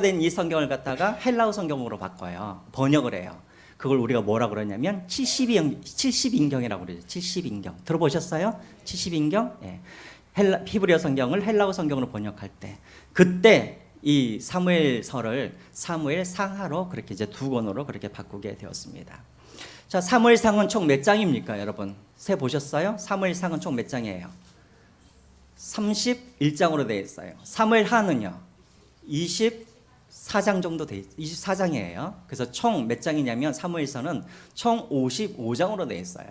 된 이 성경을 갖다가 헬라어 성경으로 바꿔요. 번역을 해요. 그걸 우리가 뭐라고 그러냐면 70인경이라고 그러죠. 70인경. 들어보셨어요? 70인경? 예. 히브리어 성경을 헬라어 성경으로 번역할 때 그때 이 사무엘서를 사무엘상하로 그렇게 이제 두 권으로 그렇게 바꾸게 되었습니다. 자, 사무엘상은 총 몇 장입니까, 여러분? 세 보셨어요? 사무엘상은 총 몇 장이에요? 31장으로 되어 있어요. 사무엘하는요? 24장 정도 돼 24장이에요. 그래서 총 몇 장이냐면 사무엘서는 총 55장으로 되어 있어요.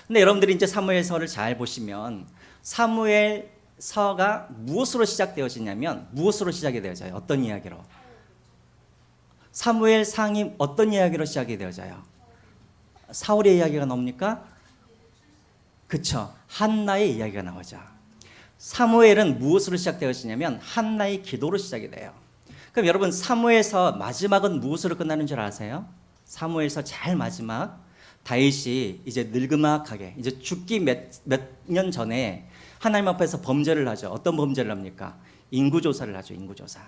근데 여러분들이 이제 사무엘서를 잘 보시면 사무엘서가 무엇으로 시작되어지냐면 무엇으로 시작이 되어져요? 어떤 이야기로? 사무엘상이 어떤 이야기로 시작이 되어져요? 사울의 이야기가 나옵니까? 그쵸. 한나의 이야기가 나오죠. 사무엘은 무엇으로 시작되어지냐면 한나의 기도로 시작이 돼요. 그럼 여러분 사무엘서 마지막은 무엇으로 끝나는 줄 아세요? 사무엘서 제일 마지막 다윗이 이제 늙음막하게 이제 죽기 몇 년 전에 하나님 앞에서 범죄를 하죠. 어떤 범죄를 합니까? 인구조사를 하죠. 인구조사.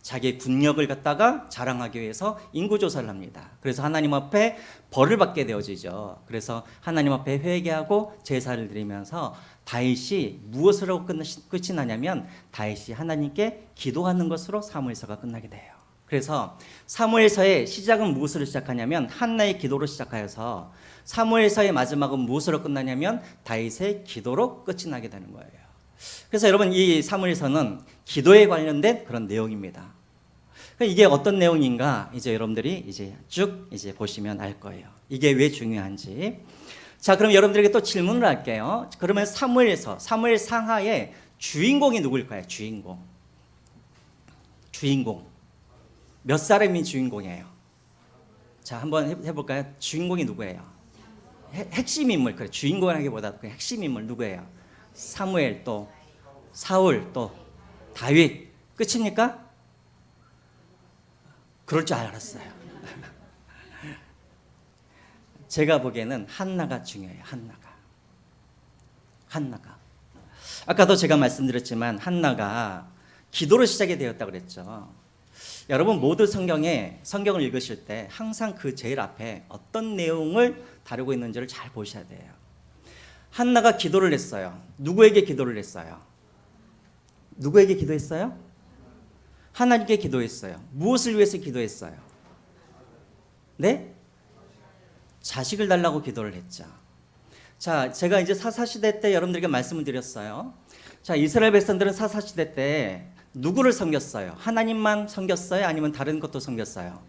자기의 군력을 갖다가 자랑하기 위해서 인구조사를 합니다. 그래서 하나님 앞에 벌을 받게 되어지죠. 그래서 하나님 앞에 회개하고 제사를 드리면서 다윗이 무엇으로 끝이 나냐면 다윗이 하나님께 기도하는 것으로 사무엘서가 끝나게 돼요. 그래서 사무엘서의 시작은 무엇으로 시작하냐면 한나의 기도로 시작하여서 사무엘서의 마지막은 무엇으로 끝나냐면 다윗의 기도로 끝이 나게 되는 거예요. 그래서 여러분 이 사무엘서는 기도에 관련된 그런 내용입니다. 이게 어떤 내용인가 이제 여러분들이 이제 쭉 이제 보시면 알 거예요. 이게 왜 중요한지. 자, 그럼 여러분들에게 또 질문을 할게요. 그러면 사무엘서, 사무엘상하의 주인공이 누구일까요? 주인공. 몇 사람이 주인공이에요? 자, 한번 해볼까요? 주인공이 누구예요? 핵심 인물. 그래, 주인공이라기보다 그 핵심 인물 누구예요? 사무엘, 또 사울, 또 다윗. 끝입니까? 그럴 줄 알았어요. 제가 보기에는 한나가 중요해요. 한나가. 아까도 제가 말씀드렸지만 한나가 기도로 시작이 되었다고 그랬죠. 여러분 모두 성경을 읽으실 때 항상 그 제일 앞에 어떤 내용을 다루고 있는지를 잘 보셔야 돼요. 한나가 기도를 했어요. 누구에게 기도를 했어요? 누구에게 기도했어요? 하나님께 기도했어요. 무엇을 위해서 기도했어요? 네? 자식을 달라고 기도를 했죠. 자, 제가 이제 사사시대 때 여러분들에게 말씀을 드렸어요. 자, 이스라엘 백성들은 사사시대 때 누구를 섬겼어요? 하나님만 섬겼어요? 아니면 다른 것도 섬겼어요?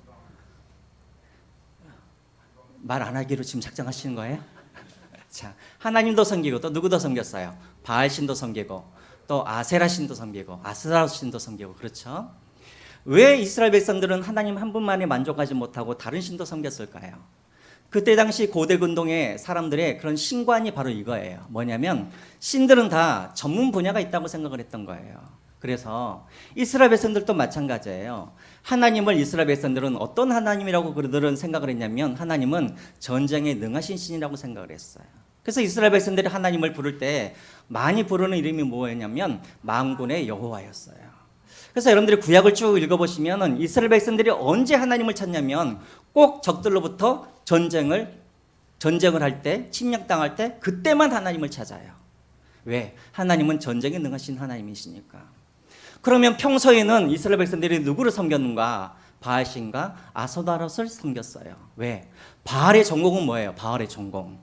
말 안 하기로 지금 작정하시는 거예요? 자, 하나님도 섬기고 또 누구도 섬겼어요? 바알신도 섬기고 또 아세라 신도 섬기고 아스타롯 신도 섬기고. 그렇죠? 왜 이스라엘 백성들은 하나님 한 분만에 만족하지 못하고 다른 신도 섬겼을까요? 그때 당시 고대 근동의 사람들의 그런 신관이 바로 이거예요. 뭐냐면 신들은 다 전문 분야가 있다고 생각을 했던 거예요. 그래서 이스라엘 백성들도 마찬가지예요. 하나님을 이스라엘 백성들은 어떤 하나님이라고 그들은 생각을 했냐면 하나님은 전쟁에 능하신 신이라고 생각을 했어요. 그래서 이스라엘 백성들이 하나님을 부를 때 많이 부르는 이름이 뭐였냐면 만군의 여호와였어요. 그래서 여러분들이 구약을 쭉 읽어보시면 이스라엘 백성들이 언제 하나님을 찾냐면 꼭 적들로부터 전쟁을 할 때, 침략당할 때 그때만 하나님을 찾아요. 왜? 하나님은 전쟁에 능하신 하나님이시니까. 그러면 평소에는 이스라엘 백성들이 누구를 섬겼는가? 바알신과 아스타롯을 섬겼어요. 왜? 바알의 전공은 뭐예요? 바알의 전공.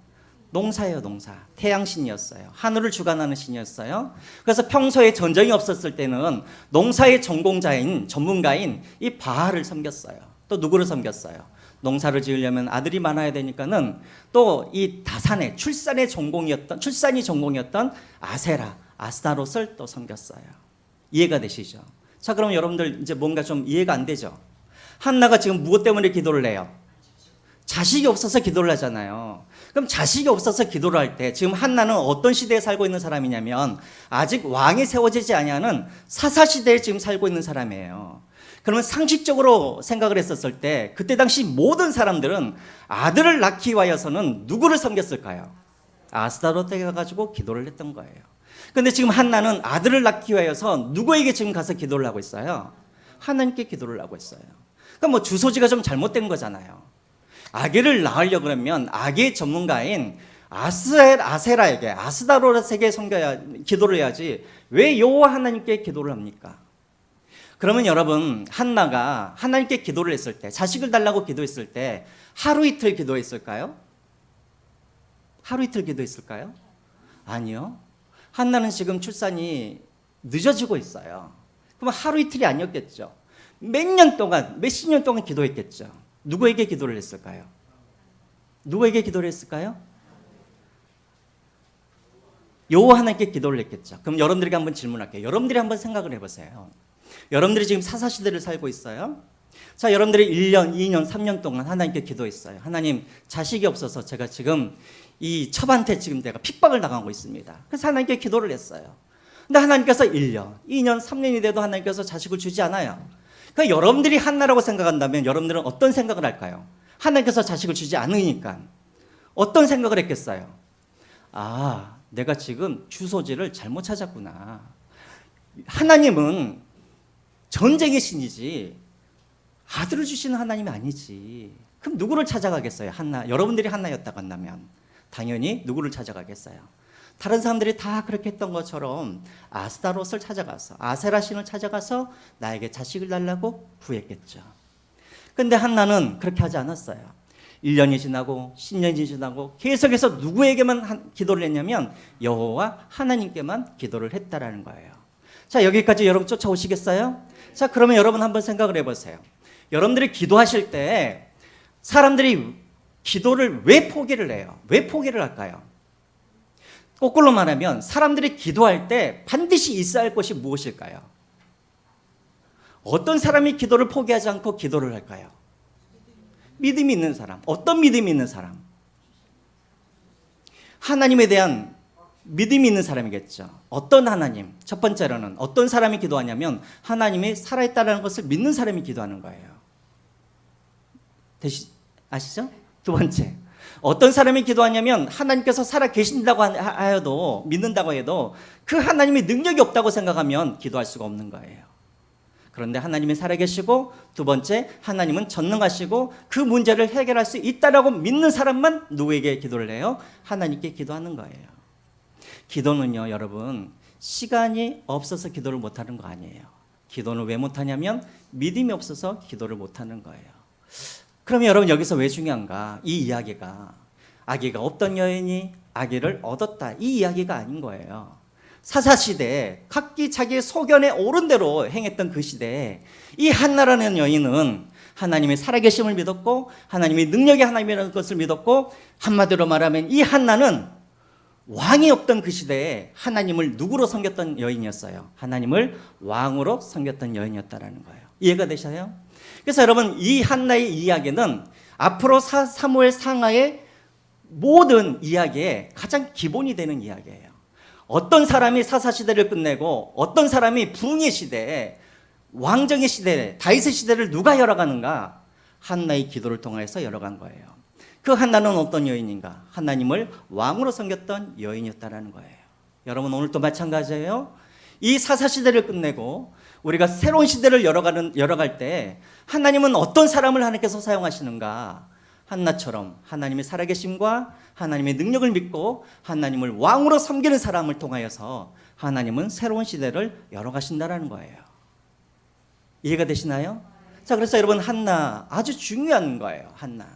농사예요, 농사. 태양신이었어요. 하늘을 주관하는 신이었어요. 그래서 평소에 전쟁이 없었을 때는 농사의 전문가인 이 바알을 섬겼어요. 또 누구를 섬겼어요? 농사를 지으려면 아들이 많아야 되니까는 또 이 다산의 출산이 전공이었던 아세라, 아스타롯을 또 섬겼어요. 이해가 되시죠? 자, 그럼 여러분들 이제 뭔가 좀 이해가 안 되죠? 한나가 지금 무엇 때문에 기도를 해요? 자식이 없어서 기도를 하잖아요. 그럼 자식이 없어서 기도를 할 때 지금 한나는 어떤 시대에 살고 있는 사람이냐면 아직 왕이 세워지지 아니하는 사사시대에 지금 살고 있는 사람이에요. 그러면 상식적으로 생각을 했었을 때 그때 당시 모든 사람들은 아들을 낳기 위하여서는 누구를 섬겼을까요? 아스타롯에 가가지고 기도를 했던 거예요. 그런데 지금 한나는 아들을 낳기 위하여서 누구에게 지금 가서 기도를 하고 있어요? 하나님께 기도를 하고 있어요. 그러니까 뭐 주소지가 좀 잘못된 거잖아요. 아기를 낳으려 그러면 아기 전문가인 아세라에게, 아스다롯에게 기도를 해야지 왜 여호와 하나님께 기도를 합니까? 그러면 여러분, 한나가 하나님께 기도를 했을 때, 자식을 달라고 기도했을 때 하루 이틀 기도했을까요? 하루 이틀 기도했을까요? 아니요. 한나는 지금 출산이 늦어지고 있어요. 그럼 하루 이틀이 아니었겠죠. 몇십 년 동안 기도했겠죠. 누구에게 기도를 했을까요? 누구에게 기도를 했을까요? 여호와 하나님께 기도를 했겠죠. 그럼 여러분들에게 한번 질문할게요. 여러분들이 한번 생각을 해보세요. 여러분들이 지금 사사시대를 살고 있어요. 자, 여러분들이 1년, 2년, 3년 동안 하나님께 기도했어요. 하나님, 자식이 없어서 제가 지금 이 첩한테 지금 내가 핍박을 당하고 있습니다. 그래서 하나님께 기도를 했어요. 근데 하나님께서 1년, 2년, 3년이 돼도 하나님께서 자식을 주지 않아요. 그러니까 여러분들이 한나라고 생각한다면 여러분들은 어떤 생각을 할까요? 하나님께서 자식을 주지 않으니까 어떤 생각을 했겠어요? 아, 내가 지금 주소지를 잘못 찾았구나. 하나님은 전쟁의 신이지 아들을 주시는 하나님이 아니지. 그럼 누구를 찾아가겠어요? 한나. 여러분들이 한나였다고 한다면 당연히 누구를 찾아가겠어요? 다른 사람들이 다 그렇게 했던 것처럼 아스다롯을 찾아가서, 아세라 신을 찾아가서 나에게 자식을 달라고 구했겠죠. 근데 한나는 그렇게 하지 않았어요. 1년이 지나고 10년이 지나고 계속해서 누구에게만 기도를 했냐면 여호와 하나님께만 기도를 했다라는 거예요. 자, 여기까지 여러분 쫓아오시겠어요? 자, 그러면 여러분 한번 생각을 해보세요. 여러분들이 기도하실 때 사람들이 기도를 왜 포기를 해요? 왜 포기를 할까요? 거꾸로 말하면 사람들이 기도할 때 반드시 있어야 할 것이 무엇일까요? 어떤 사람이 기도를 포기하지 않고 기도를 할까요? 믿음이 있는 사람. 어떤 믿음이 있는 사람? 하나님에 대한 믿음이 있는 사람이겠죠. 어떤 하나님? 첫 번째로는 어떤 사람이 기도하냐면 하나님이 살아있다는 것을 믿는 사람이 기도하는 거예요. 아시죠? 두 번째, 어떤 사람이 기도하냐면 하나님께서 살아 계신다고 하여도, 믿는다고 해도 그 하나님이 능력이 없다고 생각하면 기도할 수가 없는 거예요. 그런데 하나님이 살아계시고, 두 번째, 하나님은 전능하시고 그 문제를 해결할 수 있다라고 믿는 사람만 누구에게 기도를 해요? 하나님께 기도하는 거예요. 기도는요, 여러분, 시간이 없어서 기도를 못하는 거 아니에요. 기도는 왜 못하냐면 믿음이 없어서 기도를 못하는 거예요. 그러면 여러분, 여기서 왜 중요한가? 이 이야기가 아기가 없던 여인이 아기를 얻었다, 이 이야기가 아닌 거예요. 사사시대에 각기 자기의 소견에 옳은 대로 행했던 그 시대에 이 한나라는 여인은 하나님의 살아계심을 믿었고 하나님의 능력이 하나님이라는 것을 믿었고, 한마디로 말하면 이 한나는 왕이 없던 그 시대에 하나님을 누구로 섬겼던 여인이었어요? 하나님을 왕으로 섬겼던 여인이었다라는 거예요. 이해가 되셔요? 그래서 여러분, 이 한나의 이야기는 앞으로 사무엘 상하의 모든 이야기의 가장 기본이 되는 이야기예요. 어떤 사람이 사사시대를 끝내고 어떤 사람이 부흥의 시대에, 왕정의 시대에, 다윗의 시대를 누가 열어가는가? 한나의 기도를 통해서 열어간 거예요. 그 한나는 어떤 여인인가? 하나님을 왕으로 섬겼던 여인이었다는 거예요. 여러분, 오늘도 마찬가지예요. 이 사사시대를 끝내고 우리가 새로운 시대를 열어갈 때 하나님은 어떤 사람을 하나님께서 사용하시는가? 한나처럼 하나님의 살아계심과 하나님의 능력을 믿고 하나님을 왕으로 섬기는 사람을 통하여서 하나님은 새로운 시대를 열어가신다는 거예요. 이해가 되시나요? 자, 그래서 여러분, 한나 아주 중요한 거예요. 한나.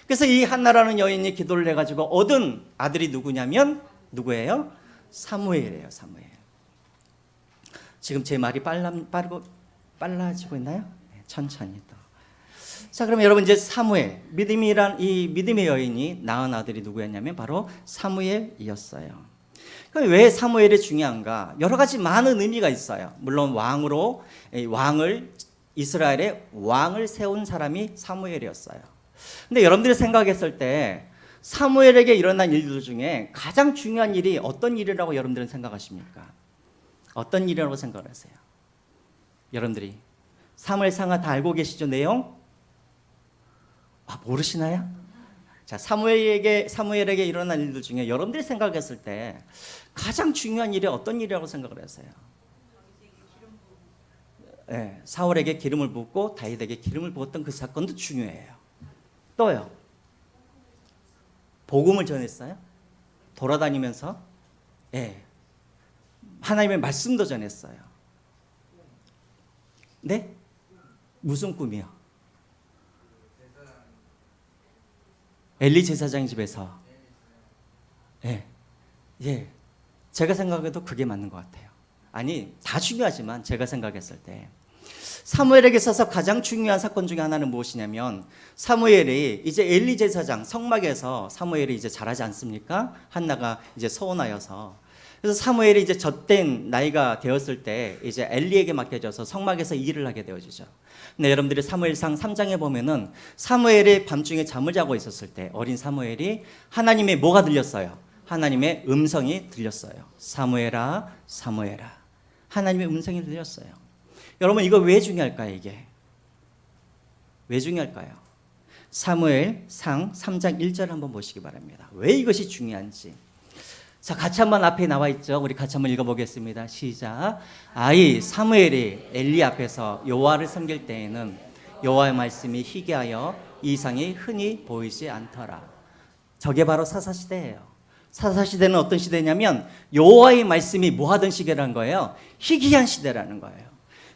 그래서 이 한나라는 여인이 기도를 해가지고 얻은 아들이 누구냐면 누구예요? 사무엘이에요. 사무엘. 지금 제 말이 빨라지고 있나요? 네, 천천히 더. 자, 그러면 여러분, 이제 사무엘, 이 믿음의 여인이 낳은 아들이 누구였냐면 바로 사무엘이었어요. 그럼 왜 사무엘이 중요한가? 여러 가지 많은 의미가 있어요. 물론 이스라엘의 왕을 세운 사람이 사무엘이었어요. 근데 여러분들이 생각했을 때 사무엘에게 일어난 일들 중에 가장 중요한 일이 어떤 일이라고 여러분들은 생각하십니까? 어떤 일이라고 생각을 하세요? 여러분들이 사무엘상하 다 알고 계시죠? 내용? 모르시나요? 자, 사무엘에게 일어난 일들 중에 여러분들이 생각했을 때 가장 중요한 일이 어떤 일이라고 생각을 하세요? 사울에게 기름을 붓고 다윗에게 기름을 부었던 그 사건도 중요해요. 또요. 복음을 전했어요. 돌아다니면서 하나님의 말씀도 전했어요. 네? 무슨 꿈이요? 엘리 제사장 집에서. 제가 생각해도 그게 맞는 것 같아요. 아니, 다 중요하지만 제가 생각했을 때 사무엘에게 있어서 가장 중요한 사건 중에 하나는 무엇이냐면, 사무엘이 이제 엘리 제사장 성막에서 사무엘이 이제 잘하지 않습니까? 한나가 이제 서원하여서. 그래서 사무엘이 이제 젖된 나이가 되었을 때 이제 엘리에게 맡겨져서 성막에서 일을 하게 되어지죠. 근데 여러분들이 사무엘상 3장에 보면은 사무엘이 밤중에 잠을 자고 있었을 때 어린 사무엘이 하나님의 뭐가 들렸어요? 하나님의 음성이 들렸어요. 사무엘아, 사무엘아. 하나님의 음성이 들렸어요. 여러분, 이거 왜 중요할까요? 이게 왜 중요할까요? 사무엘상 3장 1절 한번 보시기 바랍니다. 왜 이것이 중요한지. 자, 같이 한번 앞에 나와 있죠. 우리 같이 한번 읽어보겠습니다. 시작. 아이 사무엘이 엘리 앞에서 여호와를 섬길 때에는 여호와의 말씀이 희귀하여 이상이 흔히 보이지 않더라. 저게 바로 사사시대예요. 사사시대는 어떤 시대냐면 여호와의 말씀이 뭐 하던 시대라는 거예요? 희귀한 시대라는 거예요.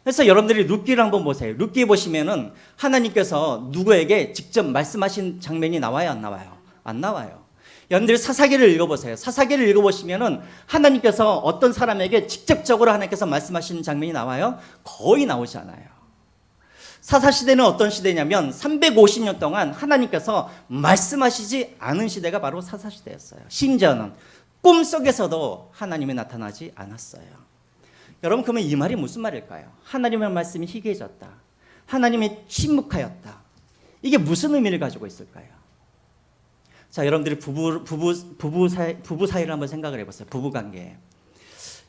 그래서 여러분들이 룻기를 한번 보세요. 룻기 보시면은 하나님께서 누구에게 직접 말씀하신 장면이 나와요, 안 나와요? 안 나와요. 여러분들이 사사기를 읽어보세요. 사사기를 읽어보시면은 하나님께서 어떤 사람에게 직접적으로 하나님께서 말씀하시는 장면이 나와요? 거의 나오지 않아요. 사사시대는 어떤 시대냐면 350년 동안 하나님께서 말씀하시지 않은 시대가 바로 사사시대였어요. 심지어는 꿈속에서도 하나님이 나타나지 않았어요. 여러분, 그러면 이 말이 무슨 말일까요? 하나님의 말씀이 희귀해졌다. 하나님이 침묵하였다. 이게 무슨 의미를 가지고 있을까요? 자, 여러분들이 부부 사이를 한번 생각을 해보세요. 부부관계.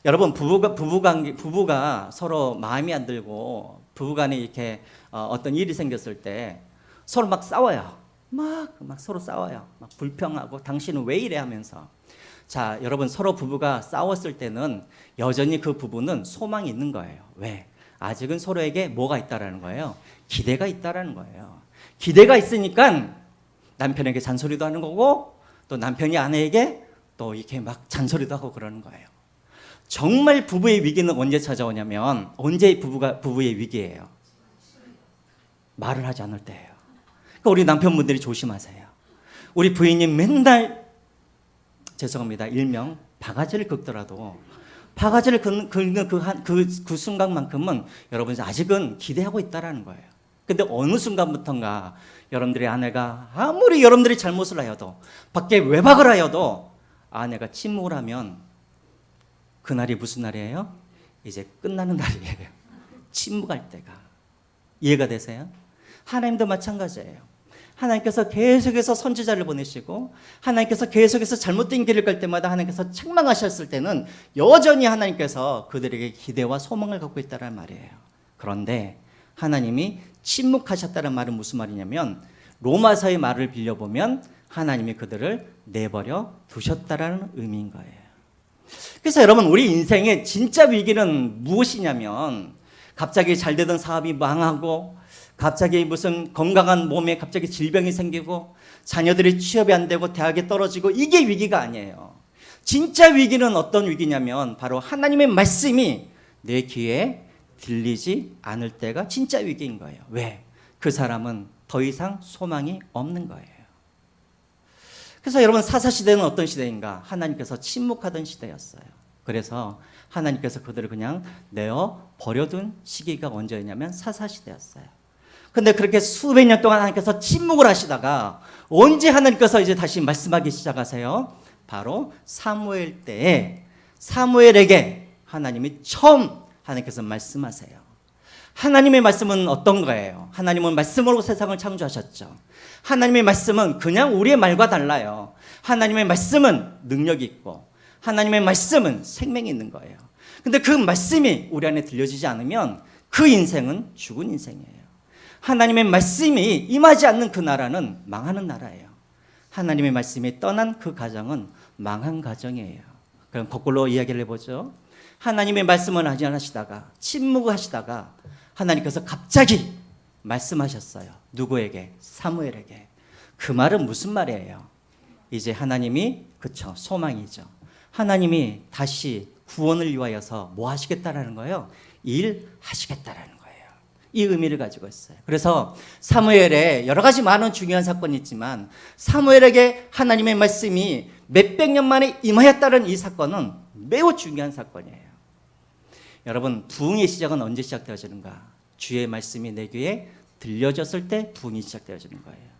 여러분, 부부가 서로 마음이 안 들고 부부간에 이렇게 어떤 일이 생겼을 때 서로 막 싸워요. 막 서로 싸워요. 막 불평하고 당신은 왜 이래 하면서. 자, 여러분, 서로 부부가 싸웠을 때는 여전히 그 부부는 소망이 있는 거예요. 왜? 아직은 서로에게 뭐가 있다라는 거예요? 기대가 있다라는 거예요. 기대가 있으니까 남편에게 잔소리도 하는 거고 또 남편이 아내에게 또 이렇게 막 잔소리도 하고 그러는 거예요. 정말 부부의 위기는 언제 찾아오냐면, 언제 부부의 위기예요? 말을 하지 않을 때예요. 그러니까 우리 남편분들이 조심하세요. 우리 부인이 맨날 죄송합니다, 일명 바가지를 긁더라도 바가지를 긁는 그 순간만큼은 여러분 아직은 기대하고 있다라는 거예요. 근데 어느 순간부터인가 여러분들의 아내가 아무리 여러분들이 잘못을 하여도 밖에 외박을 하여도 아내가 침묵을 하면 그날이 무슨 날이에요? 이제 끝나는 날이에요. 침묵할 때가. 이해가 되세요? 하나님도 마찬가지예요. 하나님께서 계속해서 선지자를 보내시고 하나님께서 계속해서 잘못된 길을 갈 때마다 하나님께서 책망하셨을 때는 여전히 하나님께서 그들에게 기대와 소망을 갖고 있다는 말이에요. 그런데 하나님이 침묵하셨다는 말은 무슨 말이냐면, 로마서의 말을 빌려보면 하나님이 그들을 내버려 두셨다라는 의미인 거예요. 그래서 여러분, 우리 인생의 진짜 위기는 무엇이냐면, 갑자기 잘 되던 사업이 망하고 갑자기 무슨 건강한 몸에 갑자기 질병이 생기고 자녀들이 취업이 안 되고 대학에 떨어지고, 이게 위기가 아니에요. 진짜 위기는 어떤 위기냐면 바로 하나님의 말씀이 내 귀에 들리지 않을 때가 진짜 위기인 거예요. 왜? 그 사람은 더 이상 소망이 없는 거예요. 그래서 여러분, 사사시대는 어떤 시대인가? 하나님께서 침묵하던 시대였어요. 그래서 하나님께서 그들을 그냥 내어 버려둔 시기가 언제였냐면 사사시대였어요. 근데 그렇게 수백 년 동안 하나님께서 침묵을 하시다가 언제 하나님께서 이제 다시 말씀하기 시작하세요? 바로 사무엘 때에 사무엘에게 하나님이 처음 하나님께서 말씀하세요. 하나님의 말씀은 어떤 거예요? 하나님은 말씀으로 세상을 창조하셨죠. 하나님의 말씀은 그냥 우리의 말과 달라요. 하나님의 말씀은 능력이 있고 하나님의 말씀은 생명이 있는 거예요. 근데 그 말씀이 우리 안에 들려지지 않으면 그 인생은 죽은 인생이에요. 하나님의 말씀이 임하지 않는 그 나라는 망하는 나라예요. 하나님의 말씀이 떠난 그 가정은 망한 가정이에요. 그럼 거꾸로 이야기를 해보죠. 하나님의 말씀을 하지 않으시다가 침묵하시다가 하나님께서 갑자기 말씀하셨어요. 누구에게? 사무엘에게. 그 말은 무슨 말이에요? 이제 하나님이, 그쵸, 소망이죠. 하나님이 다시 구원을 위하여서 뭐 하시겠다라는 거예요? 일하시겠다라는 거예요. 이 의미를 가지고 있어요. 그래서 사무엘에 여러 가지 많은 중요한 사건이 있지만 사무엘에게 하나님의 말씀이 몇백 년 만에 임하였다는 이 사건은 매우 중요한 사건이에요. 여러분, 부흥의 시작은 언제 시작되어지는가? 주의 말씀이 내 귀에 들려졌을 때 부흥이 시작되어지는 거예요.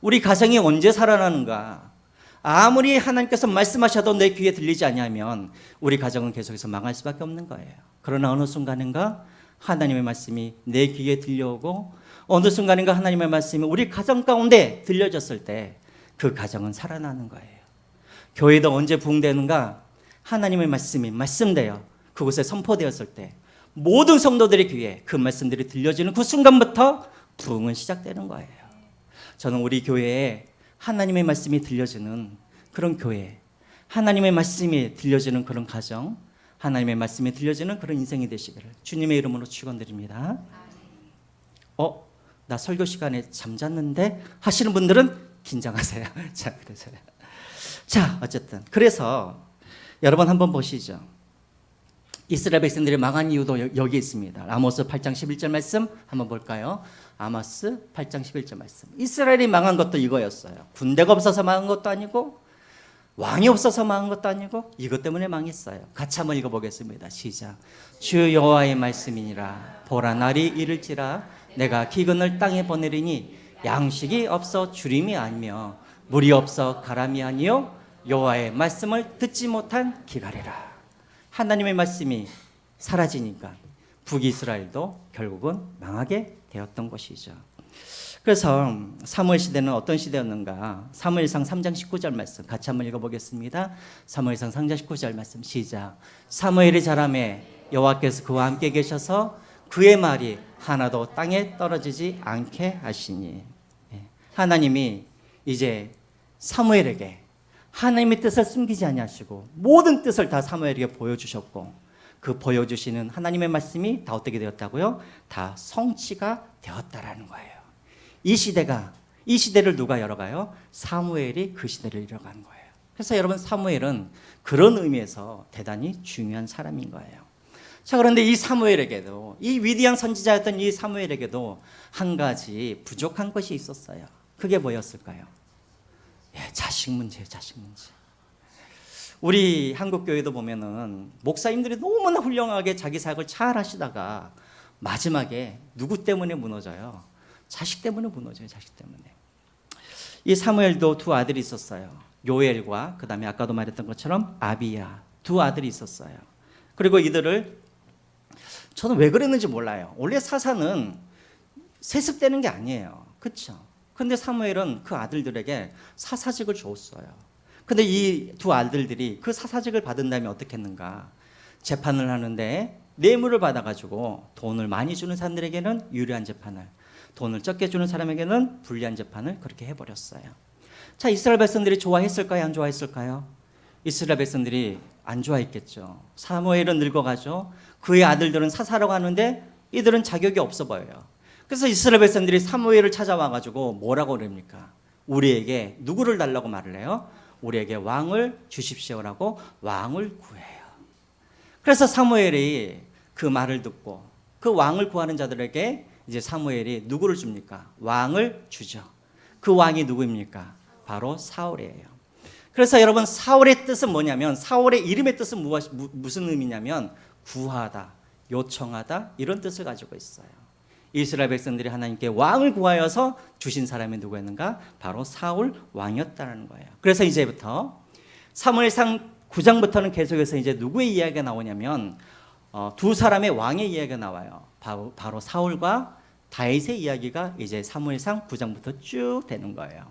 우리 가정이 언제 살아나는가? 아무리 하나님께서 말씀하셔도 내 귀에 들리지 않으면 우리 가정은 계속해서 망할 수밖에 없는 거예요. 그러나 어느 순간인가 하나님의 말씀이 내 귀에 들려오고 어느 순간인가 하나님의 말씀이 우리 가정 가운데 들려졌을 때 그 가정은 살아나는 거예요. 교회도 언제 부흥되는가? 하나님의 말씀이 말씀되어 그곳에 선포되었을 때 모든 성도들의 귀에 그 말씀들이 들려지는 그 순간부터 부흥은 시작되는 거예요. 저는 우리 교회에 하나님의 말씀이 들려지는 그런 교회, 하나님의 말씀이 들려지는 그런 가정, 하나님의 말씀이 들려지는 그런 인생이 되시기를 주님의 이름으로 축원드립니다. 나 설교 시간에 잠잤는데 하시는 분들은 긴장하세요. 자, 어쨌든 그래서 여러분 한번 보시죠. 이스라엘 백성들이 망한 이유도 여기 있습니다. 아모스 8장 11절 말씀 한번 볼까요? 아모스 8장 11절 말씀. 이스라엘이 망한 것도 이거였어요. 군대가 없어서 망한 것도 아니고 왕이 없어서 망한 것도 아니고 이것 때문에 망했어요. 같이 한번 읽어보겠습니다. 시작. 주 여호와의 말씀이니라. 보라, 날이 이를지라 내가 기근을 땅에 보내리니 양식이 없어 주림이 아니며 물이 없어 가람이 아니요 여호와의 말씀을 듣지 못한 기갈이라. 하나님의 말씀이 사라지니까 북이스라엘도 결국은 망하게 되었던 것이죠. 그래서 사무엘 시대는 어떤 시대였는가? 사무엘상 3장 19절 말씀 같이 한번 읽어보겠습니다. 사무엘상 3장 19절 말씀 시작. 사무엘이 자라매 여호와께서 그와 함께 계셔서 그의 말이 하나도 땅에 떨어지지 않게 하시니. 하나님이 이제 사무엘에게 하나님의 뜻을 숨기지 아니하시고 모든 뜻을 다 사무엘에게 보여주셨고 그 보여주시는 하나님의 말씀이 다 어떻게 되었다고요? 다 성취가 되었다라는 거예요. 이 시대를 누가 열어가요? 사무엘이 그 시대를 열어간 거예요. 그래서 여러분, 사무엘은 그런 의미에서 대단히 중요한 사람인 거예요. 자, 그런데 이 사무엘에게도, 이 위대한 선지자였던 이 사무엘에게도 한 가지 부족한 것이 있었어요. 그게 뭐였을까요? 자식 문제예요. 자식 문제. 우리 한국교회도 보면은 목사님들이 너무나 훌륭하게 자기 사역을 잘 하시다가 마지막에 누구 때문에 무너져요? 자식 때문에 무너져요. 자식 때문에. 이 사무엘도 두 아들이 있었어요. 요엘과 그 다음에 아까도 말했던 것처럼 아비야, 두 아들이 있었어요. 그리고 이들을 저는 왜 그랬는지 몰라요. 원래 사사는 세습되는 게 아니에요. 그렇죠? 근데 사무엘은 그 아들들에게 사사직을 줬어요. 근데 이 두 아들들이 그 사사직을 받은 다음에 어떻게 했는가? 재판을 하는데 뇌물을 받아가지고 돈을 많이 주는 사람들에게는 유리한 재판을, 돈을 적게 주는 사람에게는 불리한 재판을 그렇게 해버렸어요. 자, 이스라엘 백성들이 좋아했을까요? 안 좋아했을까요? 이스라엘 백성들이 안 좋아했겠죠. 사무엘은 늙어가죠. 그의 아들들은 사사라고 하는데 이들은 자격이 없어 보여요. 그래서 이스라엘 백성들이 사무엘을 찾아와가지고 뭐라고 그럽니까? 우리에게 누구를 달라고 말을 해요? 우리에게 왕을 주십시오라고 왕을 구해요. 그래서 사무엘이 그 말을 듣고 그 왕을 구하는 자들에게 이제 사무엘이 누구를 줍니까? 왕을 주죠. 그 왕이 누구입니까? 바로 사울이에요. 그래서 여러분, 사울의 뜻은 뭐냐면, 사울의 이름의 뜻은 무슨 의미냐면 구하다, 요청하다, 이런 뜻을 가지고 있어요. 이스라엘 백성들이 하나님께 왕을 구하여서 주신 사람이 누구였는가? 바로 사울 왕이었다는 거예요. 그래서 이제부터 사무엘상 9장부터는 계속해서 이제 누구의 이야기가 나오냐면 두 사람의 왕의 이야기가 나와요. 바로 사울과 다윗의 이야기가 이제 사무엘상 9장부터 쭉 되는 거예요.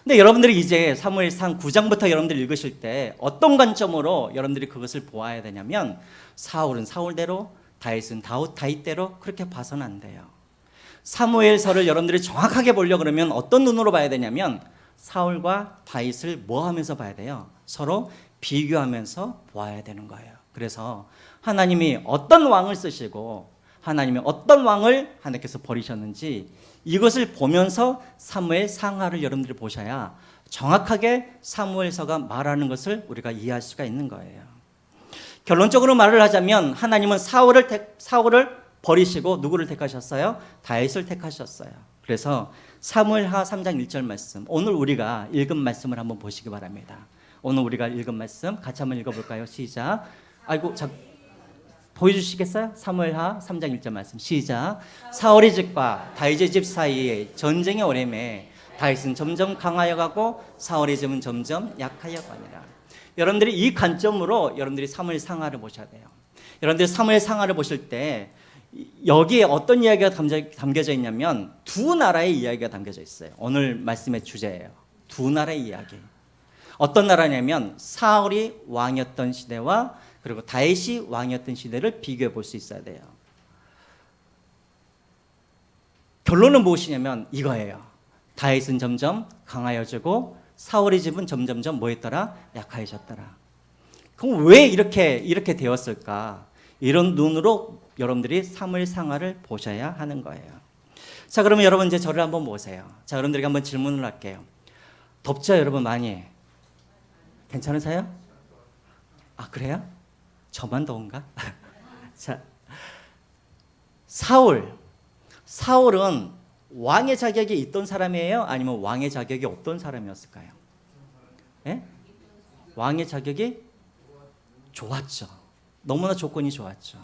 근데 여러분들이 이제 사무엘상 9장부터 여러분들 읽으실 때 어떤 관점으로 여러분들이 그것을 보아야 되냐면, 사울은 사울대로, 다윗은 다윗대로 그렇게 봐서는 안 돼요. 사무엘서를 여러분들이 정확하게 보려고 그러면 어떤 눈으로 봐야 되냐면, 사울과 다윗을 뭐 하면서 봐야 돼요? 서로 비교하면서 보아야 되는 거예요. 그래서 하나님이 어떤 왕을 쓰시고 하나님이 어떤 왕을 하나님께서 버리셨는지 이것을 보면서 사무엘 상하를 여러분들이 보셔야 정확하게 사무엘서가 말하는 것을 우리가 이해할 수가 있는 거예요. 결론적으로 말을 하자면 하나님은 사울을 버리시고 누구를 택하셨어요? 다윗을 택하셨어요. 그래서 사무엘하 3장 1절 말씀, 오늘 우리가 읽은 말씀을 한번 보시기 바랍니다. 오늘 우리가 읽은 말씀 같이 한번 읽어볼까요? 시작. 보여주시겠어요? 사무엘하 3장 1절 말씀 시작. 사울의 집과 다윗의 집 사이에 전쟁이 오래매 다윗은 점점 강하여 가고 사울의 집은 점점 약하여 가니라. 여러분들이 이 관점으로 여러분들이 사무엘 상하를 보셔야 돼요. 여러분들이 사무엘 상하를 보실 때 여기에 어떤 이야기가 담겨져 있냐면 두 나라의 이야기가 담겨져 있어요. 오늘 말씀의 주제예요. 두 나라의 이야기. 어떤 나라냐면 사울이 왕이었던 시대와 그리고 다윗이 왕이었던 시대를 비교해 볼 수 있어야 돼요. 결론은 무엇이냐면 이거예요. 다윗은 점점 강하여지고 사울의 집은 점점점 뭐했더라? 약해졌더라. 그럼 왜 이렇게 되었을까? 이런 눈으로 여러분들이 사무엘 상하를 보셔야 하는 거예요. 자, 그러면 여러분 이제 저를 한번 보세요. 자, 여러분들에게 한번 질문을 할게요. 덥죠, 여러분 많이? 괜찮으세요? 아, 그래요? 저만 더운가? 자, 사울은 왕의 자격이 있던 사람이에요? 아니면 왕의 자격이 없던 사람이었을까요? 예? 왕의 자격이 좋았죠. 너무나 조건이 좋았죠.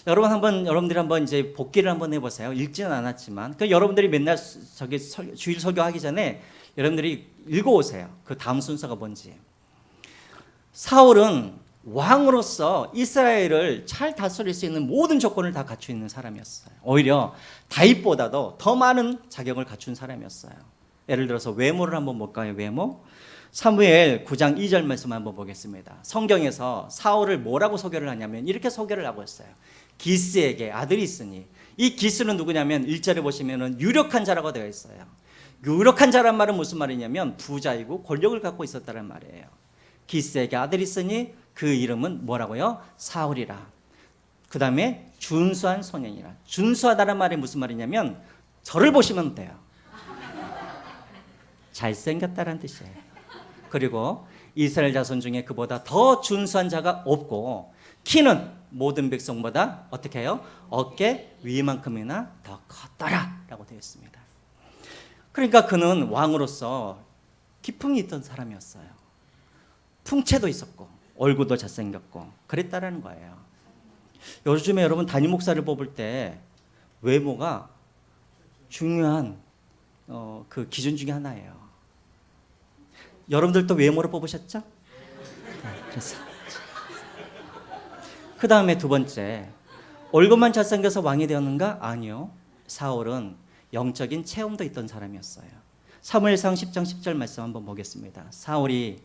여러분들이 한번 이제 복기를 한번 해보세요. 읽지는 않았지만, 여러분들이 맨날 주일 설교하기 전에 여러분들이 읽어오세요. 그 다음 순서가 뭔지. 사울은 왕으로서 이스라엘을 잘 다스릴 수 있는 모든 조건을 다 갖추고 있는 사람이었어요. 오히려 다윗보다도 더 많은 자격을 갖춘 사람이었어요. 예를 들어서 외모를 한번 볼까요? 외모. 사무엘 9장 2절 말씀 한번 보겠습니다. 성경에서 사울을 뭐라고 소개를 하냐면 이렇게 소개를 하고 있어요. 기스에게 아들이 있으니, 이 기스는 누구냐면 1절에 보시면은 유력한 자라고 되어 있어요. 유력한 자란 말은 무슨 말이냐면 부자이고 권력을 갖고 있었다는 말이에요. 기스에게 아들이 있으니 그 이름은 뭐라고요? 사울이라. 그 다음에 준수한 소년이라. 준수하다는 말이 무슨 말이냐면 저를 보시면 돼요. 잘생겼다는 뜻이에요. 그리고 이스라엘 자손 중에 그보다 더 준수한 자가 없고 키는 모든 백성보다 어떻게 해요? 어깨 위만큼이나 더 컸더라 라고 되어 있습니다. 그러니까 그는 왕으로서 기품이 있던 사람이었어요. 풍채도 있었고 얼굴도 잘생겼고 그랬다라는 거예요. 요즘에 여러분 담임 목사를 뽑을 때 외모가 중요한 그 기준 중에 하나예요. 여러분들도 외모를 뽑으셨죠? 네, 그래서 그 다음에 두 번째, 얼굴만 잘생겨서 왕이 되었는가? 아니요. 사울은 영적인 체험도 있던 사람이었어요. 사무엘상 10장 10절 말씀 한번 보겠습니다. 사울이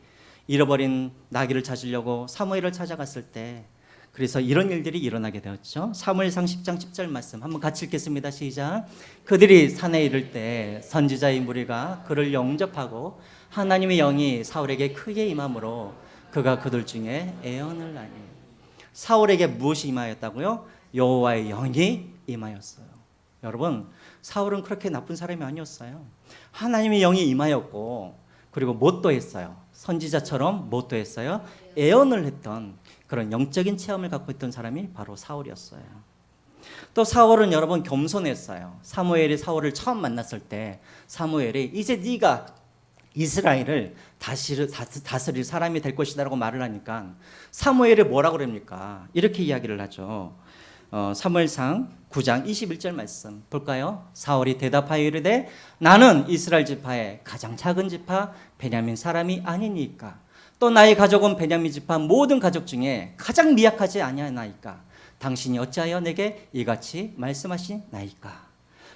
잃어버린 나귀를 찾으려고 사무엘을 찾아갔을 때 그래서 이런 일들이 일어나게 되었죠. 사무엘상 10장 10절 말씀 한번 같이 읽겠습니다. 시작. 그들이 산에 이를 때 선지자의 무리가 그를 영접하고 하나님의 영이 사울에게 크게 임함으로 그가 그들 중에 애언을 하니. 사울에게 무엇이 임하였다고요? 여호와의 영이 임하였어요. 여러분, 사울은 그렇게 나쁜 사람이 아니었어요. 하나님의 영이 임하였고 그리고 뭣도 했어요. 선지자처럼 뭣도 했어요? 애언을 했던 그런 영적인 체험을 갖고 있던 사람이 바로 사울이었어요. 또 사울은 여러분 겸손했어요. 사무엘이 사울을 처음 만났을 때 사무엘이 이제 네가 이스라엘을 다스릴 사람이 될 것이다라고 말을 하니까 사무엘이 뭐라고 그럽니까? 이렇게 이야기를 하죠. 사무엘상 9장 21절 말씀 볼까요? 사울이 대답하여 이르되 나는 이스라엘 지파의 가장 작은 지파 베냐민 사람이 아니니까 또 나의 가족은 베냐민 지파 모든 가족 중에 가장 미약하지 아니하나이까 당신이 어찌하여 내게 이같이 말씀하시나이까.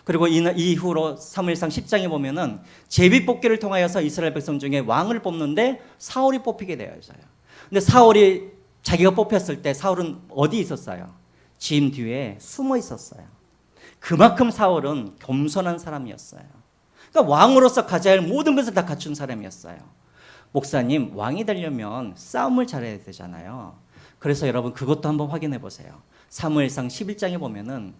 그리고 이후로 사무엘상 10장에 보면은 제비뽑기를 통하여서 이스라엘 백성 중에 왕을 뽑는데 사울이 뽑히게 되어 있어요. 근데 사울이 자기가 뽑혔을 때 사울은 어디 있었어요? 짐 뒤에 숨어 있었어요. 그만큼 사울은 겸손한 사람이었어요. 그러니까 왕으로서 가져야 할 모든 것을 다 갖춘 사람이었어요. 목사님, 왕이 되려면 싸움을 잘해야 되잖아요. 그래서 여러분 그것도 한번 확인해 보세요. 사무엘상 11장에 보면은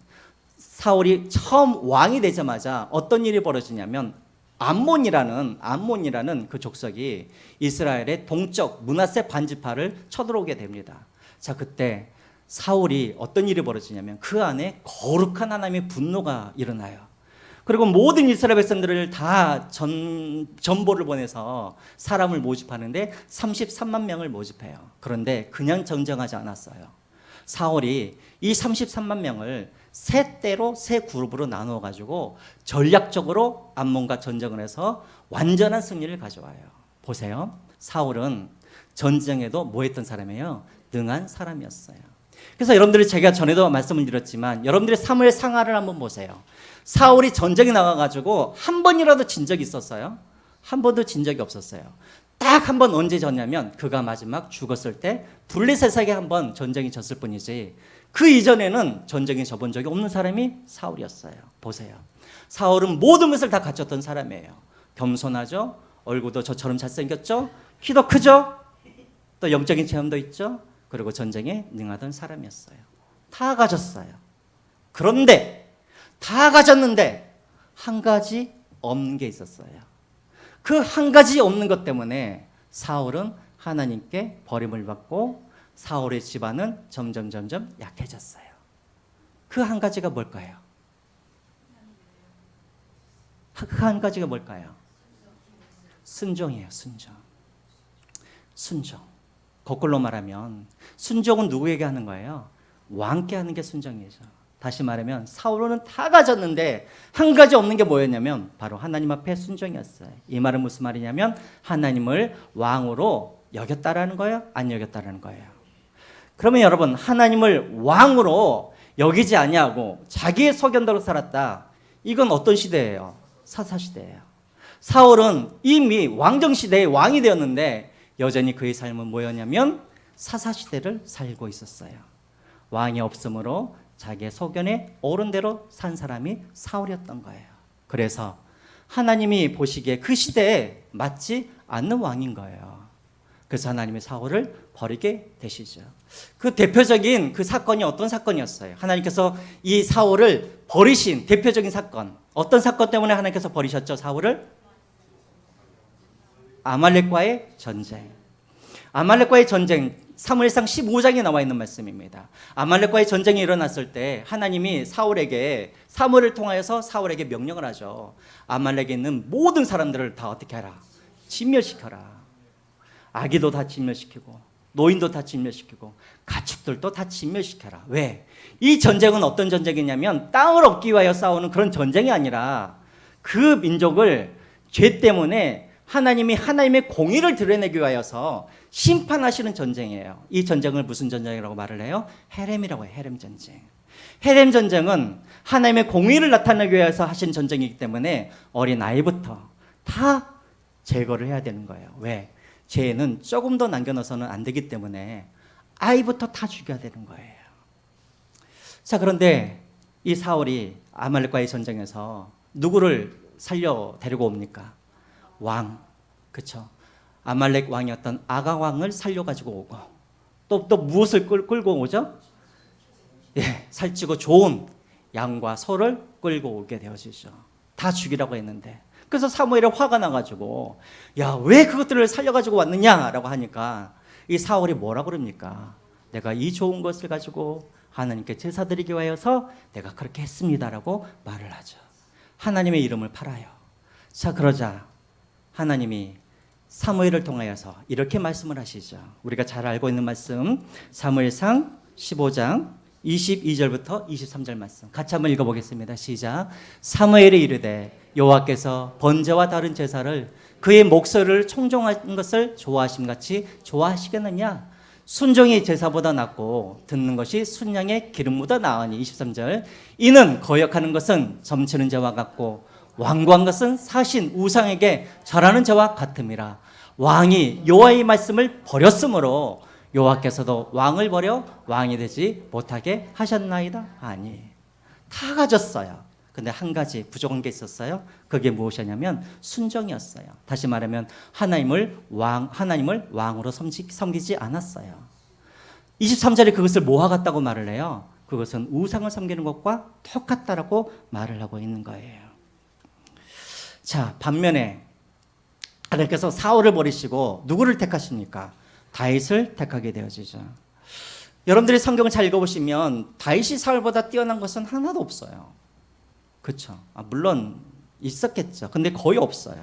사울이 처음 왕이 되자마자 어떤 일이 벌어지냐면 암몬이라는 그 족속이 이스라엘의 동쪽 므낫세 반지파를 쳐들어오게 됩니다. 자, 그때 사울이 어떤 일이 벌어지냐면 그 안에 거룩한 하나님의 분노가 일어나요. 그리고 모든 이스라엘 백성들을 다 전보를 보내서 사람을 모집하는데 33만 명을 모집해요. 그런데 그냥 전쟁하지 않았어요. 사울이 이 33만 명을 세 때로 세 그룹으로 나누어 가지고 전략적으로 암몬과 전쟁을 해서 완전한 승리를 가져와요. 보세요. 사울은 전쟁에도 뭐 했던 사람이에요? 능한 사람이었어요. 그래서 여러분들이 제가 전에도 말씀을 드렸지만 여러분들이 사무엘 상하를 한번 보세요. 사울이 전쟁에 나가가지고 한 번이라도 진 적이 있었어요? 한 번도 진 적이 없었어요. 딱 한 번 언제 졌냐면 그가 마지막 죽었을 때 블레셋에게 한 번 전쟁이 졌을 뿐이지 그 이전에는 전쟁에 져본 적이 없는 사람이 사울이었어요. 보세요. 사울은 모든 것을 다 갖췄던 사람이에요. 겸손하죠? 얼굴도 저처럼 잘생겼죠? 키도 크죠? 또 영적인 체험도 있죠? 그리고 전쟁에 능하던 사람이었어요. 다 가졌어요. 그런데 다 가졌는데 한 가지 없는 게 있었어요. 그 한 가지 없는 것 때문에 사울은 하나님께 버림을 받고 사울의 집안은 점점 약해졌어요. 그 한 가지가 뭘까요? 그 한 가지가 뭘까요? 순종이에요. 순종. 거꾸로 말하면 순종은 누구에게 하는 거예요? 왕께 하는 게 순종이죠. 다시 말하면 사울은 다 가졌는데 한 가지 없는 게 뭐였냐면 바로 하나님 앞에 순종이었어요. 이 말은 무슨 말이냐면 하나님을 왕으로 여겼다라는 거예요? 안 여겼다라는 거예요. 그러면 여러분 하나님을 왕으로 여기지 아니하고 자기의 소견대로 살았다. 이건 어떤 시대예요? 사사시대예요. 사울은 이미 왕정시대의 왕이 되었는데 여전히 그의 삶은 뭐였냐면 사사시대를 살고 있었어요. 왕이 없으므로 자기의 소견에 옳은 대로 산 사람이 사울이었던 거예요. 그래서 하나님이 보시기에 그 시대에 맞지 않는 왕인 거예요. 그래서 하나님이 사울을 버리게 되시죠. 그 대표적인 그 사건이 어떤 사건이었어요? 하나님께서 이 사울을 버리신 대표적인 사건. 어떤 사건 때문에 하나님께서 버리셨죠, 사울을? 아말렉과의 전쟁. 아말렉과의 전쟁, 사무엘상 15장에 나와 있는 말씀입니다. 아말렉과의 전쟁이 일어났을 때 하나님이 사무엘을 통하여서 사울에게 명령을 하죠. 아말렉에 있는 모든 사람들을 다 어떻게 하라? 진멸시켜라. 아기도 다 진멸시키고 노인도 다 진멸시키고 가축들도 다 진멸시켜라. 왜? 이 전쟁은 어떤 전쟁이냐면 땅을 얻기 위하여 싸우는 그런 전쟁이 아니라 그 민족을 죄 때문에 하나님이 하나님의 공의를 드러내기 위하여서 심판하시는 전쟁이에요. 이 전쟁을 무슨 전쟁이라고 말을 해요? 헤렘이라고 해요. 헤렘 전쟁. 헤렘 전쟁은 하나님의 공의를 나타내기 위해서 하신 전쟁이기 때문에 어린 아이부터 다 제거를 해야 되는 거예요. 왜? 죄는 조금 더 남겨놓아서는 안 되기 때문에 아이부터 다 죽여야 되는 거예요. 자, 그런데 이 사울이 아말렉과의 전쟁에서 누구를 살려 데리고 옵니까? 왕, 그렇죠? 아말렉 왕이었던 아각 왕을 살려가지고 오고 또 무엇을 끌고 오죠? 예, 살찌고 좋은 양과 소를 끌고 오게 되어지죠. 다 죽이라고 했는데 그래서 사무엘이 화가 나가지고 야, 왜 그것들을 살려가지고 왔느냐라고 하니까 이 사울이 뭐라 그럽니까? 내가 이 좋은 것을 가지고 하나님께 제사 드리기 위하여서 내가 그렇게 했습니다라고 말을 하죠. 하나님의 이름을 팔아요. 자, 그러자 하나님이 사무엘을 통하여서 이렇게 말씀을 하시죠. 우리가 잘 알고 있는 말씀 사무엘상 15장 22절부터 23절 말씀 같이 한번 읽어보겠습니다. 시작. 사무엘이 이르되 여호와께서 번제와 다른 제사를 그의 목소리를 청종하는 것을 좋아하심같이 좋아하시겠느냐? 순종이 제사보다 낫고 듣는 것이 순양의 기름보다 나으니 23절 이는 거역하는 것은 점치는 죄와 같고 완고한 것은 사신 우상에게 절하는 자와 같음이라. 왕이 여호와의 말씀을 버렸으므로 여호와께서도 왕을 버려 왕이 되지 못하게 하셨나이다. 아니, 다 가졌어요. 근데 한 가지 부족한 게 있었어요. 그게 무엇이냐면 순종이었어요. 다시 말하면 하나님을 왕으로 섬기지 않았어요. 23절에 그것을 모아갔다고 말을 해요. 그것은 우상을 섬기는 것과 똑같다라고 말을 하고 있는 거예요. 자, 반면에 하나님께서 사울을 버리시고 누구를 택하십니까? 다윗을 택하게 되어지죠. 여러분들이 성경을 잘 읽어보시면 다윗이 사울보다 뛰어난 것은 하나도 없어요. 그렇죠? 물론 있었겠죠. 근데 거의 없어요.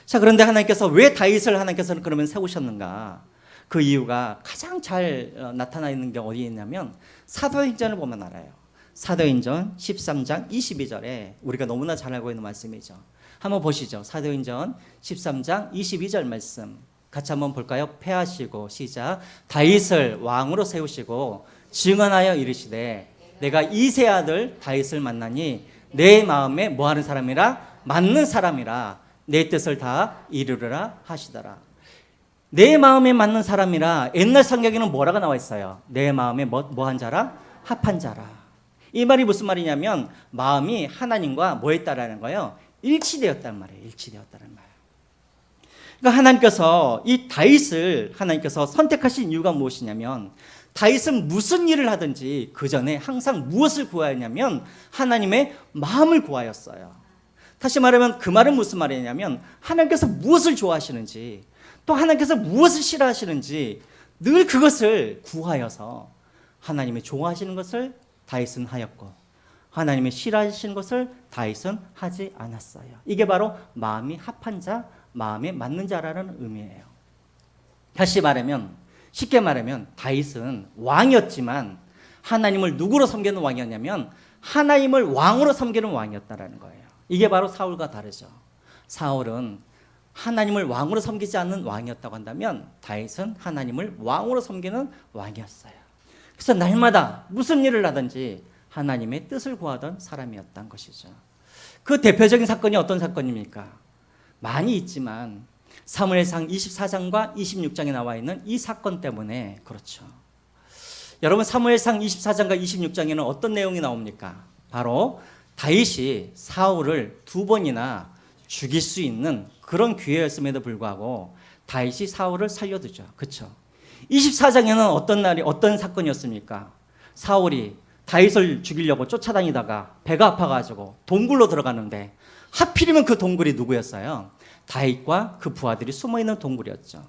자, 그런데 하나님께서 왜 다윗을 하나님께서는 그러면 세우셨는가? 그 이유가 가장 잘 나타나 있는 게 어디에 있냐면 사도행전을 보면 알아요. 사도행전 13장 22절에 우리가 너무나 잘 알고 있는 말씀이죠. 한번 보시죠. 사도행전 13장 22절 말씀 같이 한번 볼까요? 패하시고 시작. 다윗을 왕으로 세우시고 증언하여 이르시되 내가 이새 아들 다윗을 만나니 내 마음에 뭐하는 사람이라? 맞는 사람이라 내 뜻을 다 이루리라 하시더라. 내 마음에 맞는 사람이라. 옛날 성경에는 뭐라고 나와 있어요? 내 마음에 뭐한 자라? 합한 자라. 이 말이 무슨 말이냐면 마음이 하나님과 뭐 했다라는 거예요? 일치되었단 말이에요. 일치되었다는 말. 그러니까 하나님께서 이 다윗을 하나님께서 선택하신 이유가 무엇이냐면 다윗은 무슨 일을 하든지 그 전에 항상 무엇을 구하였냐면 하나님의 마음을 구하였어요. 다시 말하면 그 말은 무슨 말이냐면 하나님께서 무엇을 좋아하시는지 또 하나님께서 무엇을 싫어하시는지 늘 그것을 구하여서 하나님이 좋아하시는 것을 다윗은 하였고 하나님이 싫어하시는 것을 다윗은 하지 않았어요. 이게 바로 마음이 합한 자, 마음에 맞는 자라는 의미예요. 다시 말하면 쉽게 말하면 다윗은 왕이었지만 하나님을 누구로 섬기는 왕이었냐면 하나님을 왕으로 섬기는 왕이었다라는 거예요. 이게 바로 사울과 다르죠. 사울은 하나님을 왕으로 섬기지 않는 왕이었다고 한다면 다윗은 하나님을 왕으로 섬기는 왕이었어요. 그래서 날마다 무슨 일을 하든지 하나님의 뜻을 구하던 사람이었던 것이죠. 그 대표적인 사건이 어떤 사건입니까? 많이 있지만 사무엘상 24장과 26장에 나와 있는 이 사건 때문에 그렇죠. 여러분 사무엘상 24장과 26장에는 어떤 내용이 나옵니까? 바로 다윗이 사울을 2번이나 죽일 수 있는 그런 기회였음에도 불구하고 다윗이 사울을 살려두죠. 그렇죠? 24장에는 어떤 사건이었습니까? 사울이 다윗을 죽이려고 쫓아다니다가 배가 아파가지고 동굴로 들어가는데 하필이면 그 동굴이 누구였어요? 다윗과 그 부하들이 숨어있는 동굴이었죠.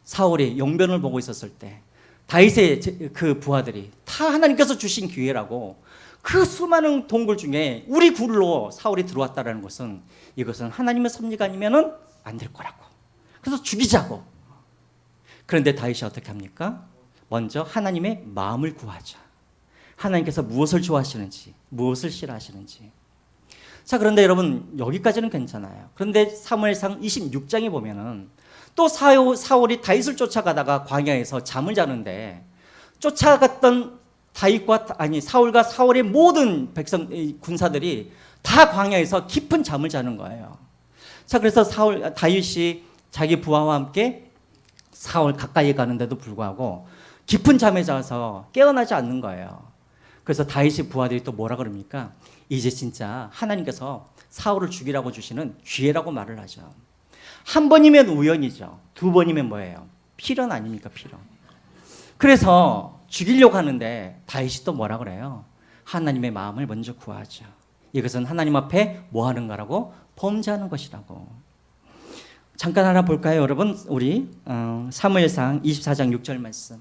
사울이 용변을 보고 있었을 때 다윗의 그 부하들이 다 하나님께서 주신 기회라고 그 수많은 동굴 중에 우리 굴로 사울이 들어왔다는 것은 이것은 하나님의 섭리가 아니면 안 될 거라고. 그래서 죽이자고. 그런데 다윗이 어떻게 합니까? 먼저 하나님의 마음을 구하자. 하나님께서 무엇을 좋아하시는지, 무엇을 싫어하시는지. 자, 그런데 여러분 여기까지는 괜찮아요. 그런데 사무엘상 26장에 보면은 또 사울이 다윗을 쫓아가다가 광야에서 잠을 자는데 쫓아갔던 사울과 사울의 모든 군사들이 다 광야에서 깊은 잠을 자는 거예요. 자, 그래서 다윗이 자기 부하와 함께 사울 가까이 가는데도 불구하고 깊은 잠에 자서 깨어나지 않는 거예요. 그래서 다윗의 부하들이 또 뭐라 그럽니까? 이제 진짜 하나님께서 사울을 죽이라고 주시는 기회라고 말을 하죠. 한 번이면 우연이죠. 2번이면 뭐예요? 필연 아닙니까? 필연. 그래서 죽이려고 하는데 다윗이 또 뭐라 그래요? 하나님의 마음을 먼저 구하죠. 이것은 하나님 앞에 뭐 하는 거라고? 범죄하는 것이라고. 잠깐 하나 볼까요, 여러분? 우리 사무엘상 24장 6절 말씀.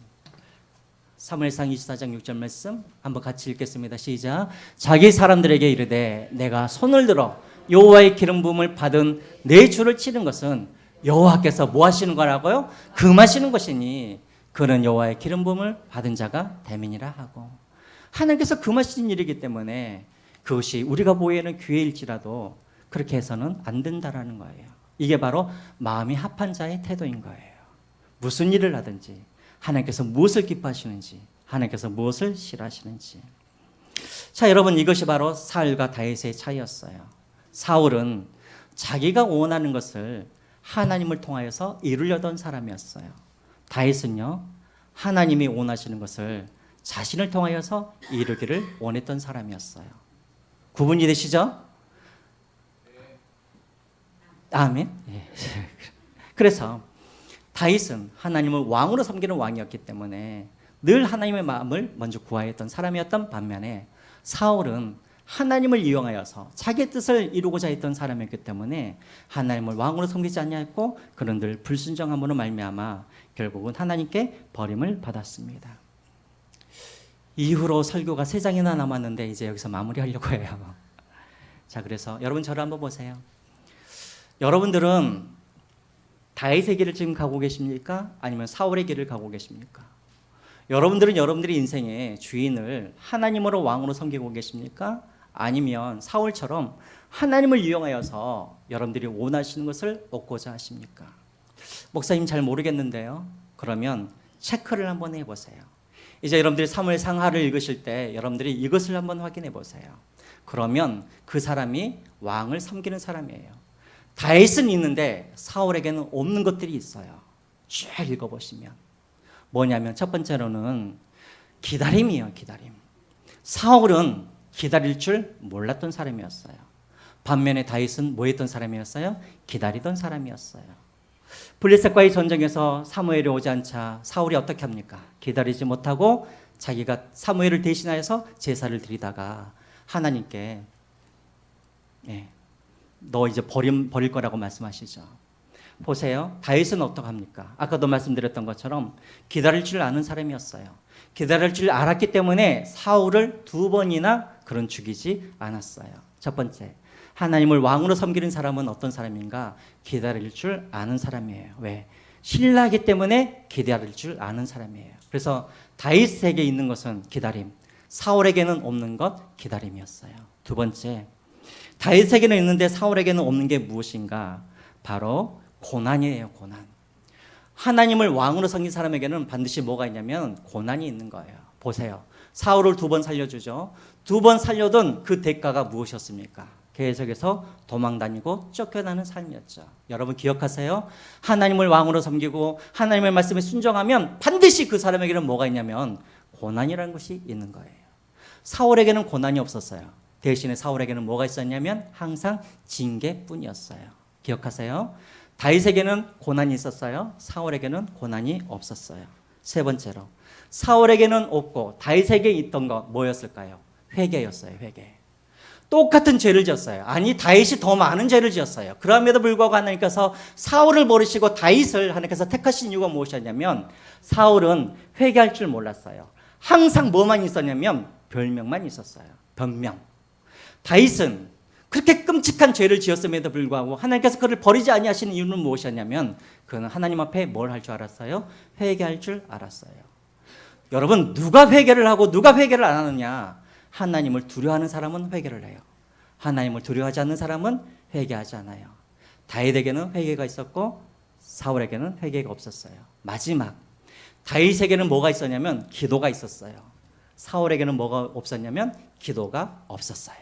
사무엘상 24장 6절 말씀 한번 같이 읽겠습니다. 시작. 자기 사람들에게 이르되 내가 손을 들어 여호와의 기름 부음을 받은 내 주를 치는 것은 여호와께서 뭐 하시는 거라고요? 금하시는 것이니 그는 여호와의 기름 부음을 받은 자가 대민이라 하고. 하나님께서 금하시는 일이기 때문에 그것이 우리가 보이는 기회일지라도 그렇게 해서는 안 된다라는 거예요. 이게 바로 마음이 합한 자의 태도인 거예요. 무슨 일을 하든지 하나님께서 무엇을 기뻐하시는지, 하나님께서 무엇을 싫어하시는지. 자, 여러분 이것이 바로 사울과 다윗의 차이였어요. 사울은 자기가 원하는 것을 하나님을 통하여서 이루려던 사람이었어요. 다윗은요, 하나님이 원하시는 것을 자신을 통하여서 이루기를 원했던 사람이었어요. 구분이 되시죠? 아멘. 예. 그래서 다윗은 하나님을 왕으로 섬기는 왕이었기 때문에 늘 하나님의 마음을 먼저 구하였던 사람이었던 반면에 사울은 하나님을 이용하여서 자기 뜻을 이루고자 했던 사람이었기 때문에 하나님을 왕으로 섬기지 아니하였고 그는 늘 불순종함으로 말미암아 결국은 하나님께 버림을 받았습니다. 이후로 설교가 3장이나 남았는데 이제 여기서 마무리하려고 해요. 자, 그래서 여러분 저를 한번 보세요. 여러분들은 다윗의 길을 지금 가고 계십니까? 아니면 사울의 길을 가고 계십니까? 여러분들은 여러분들의 인생의 주인을 하나님으로 왕으로 섬기고 계십니까? 아니면 사울처럼 하나님을 이용하여서 여러분들이 원하시는 것을 얻고자 하십니까? 목사님 잘 모르겠는데요. 그러면 체크를 한번 해보세요. 이제 여러분들이 사무엘 상하를 읽으실 때 여러분들이 이것을 한번 확인해 보세요. 그러면 그 사람이 왕을 섬기는 사람이에요. 다윗은 있는데 사울에게는 없는 것들이 있어요. 쭉 읽어보시면 뭐냐면 첫 번째로는 기다림이에요. 기다림. 사울은 기다릴 줄 몰랐던 사람이었어요. 반면에 다윗은 뭐 했던 사람이었어요? 기다리던 사람이었어요. 블레셋과의 전쟁에서 사무엘이 오지 않자 사울이 어떻게 합니까? 기다리지 못하고 자기가 사무엘을 대신하여서 제사를 드리다가 하나님께 너 이제 버릴 거라고 말씀하시죠. 보세요. 다윗은 어떻게 합니까? 아까도 말씀드렸던 것처럼 기다릴 줄 아는 사람이었어요. 기다릴 줄 알았기 때문에 사울을 2번이나 그런 죽이지 않았어요. 첫 번째, 하나님을 왕으로 섬기는 사람은 어떤 사람인가? 기다릴 줄 아는 사람이에요. 왜? 신뢰하기 때문에 기다릴 줄 아는 사람이에요. 그래서 다윗에게 있는 것은 기다림, 사울에게는 없는 것 기다림이었어요. 두 번째, 다윗에게는 있는데 사울에게는 없는 게 무엇인가? 바로 고난이에요. 고난. 하나님을 왕으로 섬긴 사람에게는 반드시 뭐가 있냐면 고난이 있는 거예요. 보세요. 사울을 2번 살려주죠. 2번 살려던 그 대가가 무엇이었습니까? 계속해서 도망다니고 쫓겨나는 삶이었죠. 여러분 기억하세요. 하나님을 왕으로 섬기고 하나님의 말씀에 순종하면 반드시 그 사람에게는 뭐가 있냐면 고난이라는 것이 있는 거예요. 사울에게는 고난이 없었어요. 대신에 사울에게는 뭐가 있었냐면 항상 징계뿐이었어요. 기억하세요. 다윗에게는 고난이 있었어요. 사울에게는 고난이 없었어요. 세 번째로 사울에게는 없고 다윗에게 있던 것 뭐였을까요? 회개였어요. 회개. 똑같은 죄를 지었어요. 아니 다윗이 더 많은 죄를 지었어요. 그럼에도 불구하고 하나님께서 사울을 버리시고 다윗을 하나님께서 택하신 이유가 무엇이었냐면 사울은 회개할 줄 몰랐어요. 항상 뭐만 있었냐면 별명만 있었어요. 변명. 다윗은 그렇게 끔찍한 죄를 지었음에도 불구하고 하나님께서 그를 버리지 아니하시는 이유는 무엇이었냐면 그는 하나님 앞에 뭘 할 줄 알았어요? 회개할 줄 알았어요. 여러분 누가 회개를 하고 누가 회개를 안 하느냐? 하나님을 두려워하는 사람은 회개를 해요. 하나님을 두려워하지 않는 사람은 회개하지 않아요. 다윗에게는 회개가 있었고 사울에게는 회개가 없었어요. 마지막 다윗에게는 뭐가 있었냐면 기도가 있었어요. 사울에게는 뭐가 없었냐면 기도가 없었어요.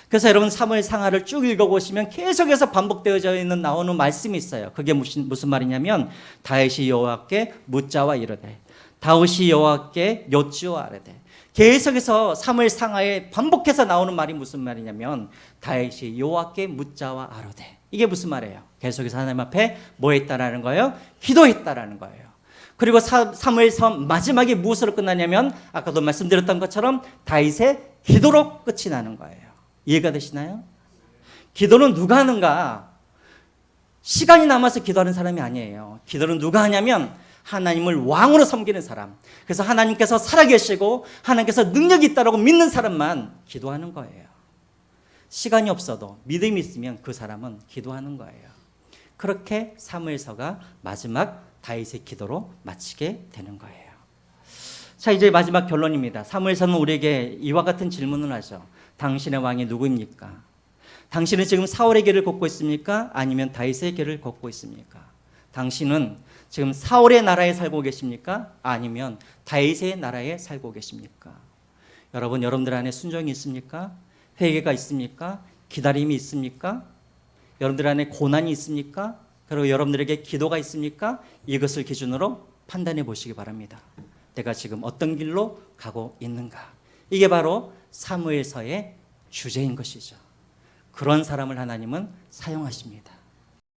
그래서 여러분 사무엘 상하를 쭉 읽어보시면 계속해서 반복되어져 있는 나오는 말씀이 있어요. 그게 무슨 말이냐면 다윗이 여호와께 묻자와 이르되 다윗이 여호와께 여쭈어 아뢰되 계속해서 사무엘 상하에 반복해서 나오는 말이 무슨 말이냐면 다윗이 여호와께 묻자와 아뢰되 이게 무슨 말이에요? 계속해서 하나님 앞에 뭐 했다라는 거예요? 기도했다라는 거예요. 그리고 사무엘서 마지막에 무엇으로 끝나냐면 아까도 말씀드렸던 것처럼 다윗의 기도로 끝이 나는 거예요. 이해가 되시나요? 기도는 누가 하는가? 시간이 남아서 기도하는 사람이 아니에요. 기도는 누가 하냐면 하나님을 왕으로 섬기는 사람. 그래서 하나님께서 살아계시고 하나님께서 능력이 있다고 믿는 사람만 기도하는 거예요. 시간이 없어도 믿음이 있으면 그 사람은 기도하는 거예요. 그렇게 사무엘서가 마지막 다윗의 기도로 마치게 되는 거예요. 자, 이제 마지막 결론입니다. 사무엘서는 우리에게 이와 같은 질문을 하죠. 당신의 왕이 누구입니까? 당신은 지금 사울의 길을 걷고 있습니까? 아니면 다윗의 길을 걷고 있습니까? 당신은 지금 사울의 나라에 살고 계십니까? 아니면 다윗의 나라에 살고 계십니까? 여러분, 여러분들 안에 순종이 있습니까? 회개가 있습니까? 기다림이 있습니까? 여러분들 안에 고난이 있습니까? 그리고 여러분들에게 기도가 있습니까? 이것을 기준으로 판단해 보시기 바랍니다. 내가 지금 어떤 길로 가고 있는가? 이게 바로 사무엘서의 주제인 것이죠. 그런 사람을 하나님은 사용하십니다.